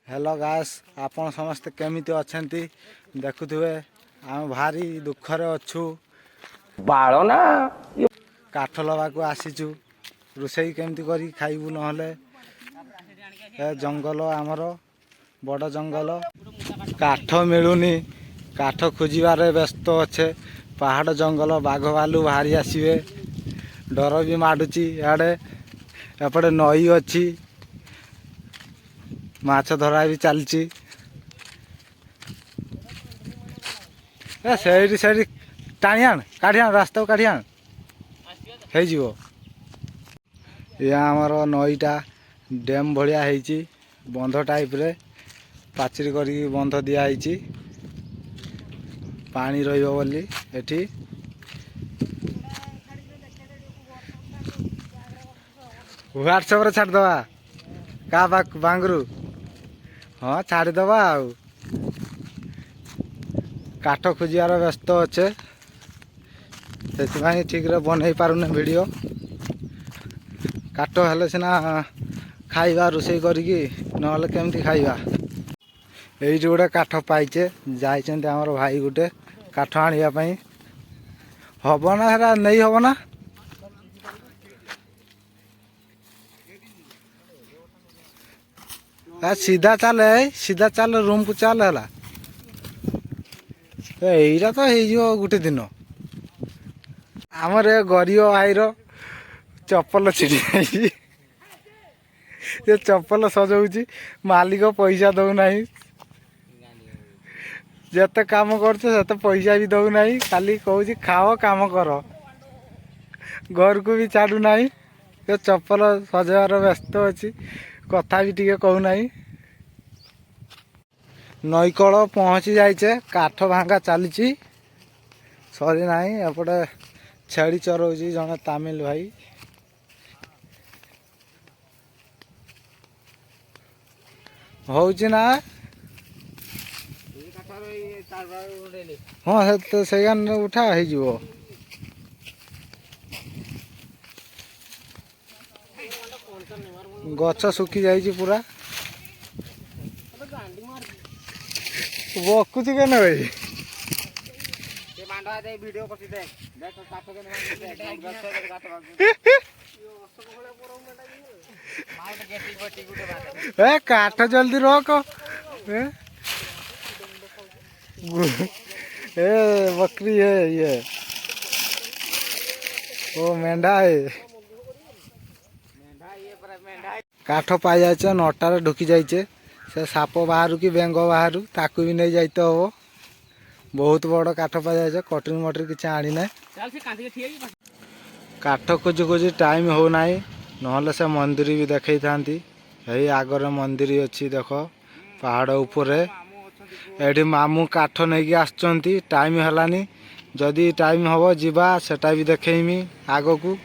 hello guys आपण समस्ते केमिति अछंती देखुथिबे आम भारी दुखरे अछु बाळो ना काठ लबा को आसीचु रोसई केमिति करी खाइबु नहले ए जंगल आमर बड़ जंगल काठ मिलुनी काठ खोजिबारे व्यस्त अच्छे पहाड़ जंगल बाघ भालू बाहरी आसीबे डर भी माडुची याडे एपटे नई अच्छी माछ धरा भी चलची से टाणियाण काढ़ियाण रास्ता काढ़ियाण हो आमर नईटा डैम भाया है बंध टाइप रे पाचरी कर बंध दिखाई पानी रही एठी व्हाट्सएप रे छाड़दवा का बांगरू हाँ छाड़दवा आउ काठ खोजार व्यस्त अच्छे से ठीक रे बन पारुने वीडियो काठ हेले सीना खाइबा रोसई करिकी नहले केमती खाइबा एइटी गोटे काठ पाइचे जाइछन्ते हमर भाई गोटे काठ आनिया पई हबो ना हेरा नहीं हबो ना सीधा चल रूम को चल है यहीरा तो हो गोटे दिन आमर ए गरीब भाईर चप्पल छिड़ी ये चप्पल सजाऊँ मालिक पैसा दौना जिते काम करते पैसा भी दौना खाली कहूँ खाओ काम कर घर को भी छाड़ूना ये चप्पल सजाइबार व्यस्त अच्छी कथा भी टिके कहूना नईकल पहुँची जाइचे काठ भांगा चली सरी ना एपटे छेड़ी चरौच जड़े तामिल भाई होना हाँ से उठा हो गछ सुखी जाइए पूरा बकुची के भाई काठ जल्दी रख ए बकरी है ये ओ मेंढा है काठ पाई जाए नटार ढुकी जाइए से साप बाहर कि बेंग बाहर ताकू भी नहीं जाते हम बहुत बड़ काठ पाई जाए कटरी मटरी किसी आनी ना काठ खोजी खोजी टाइम हो ना नहले से मंदिर भी देखई था यही आगर मंदिर अच्छी देख पहाड़ उपर एठी मामू काठ नहीं आसुँच टाइम है जदि टाइम हम जीवा सेटा भी देखमी आग को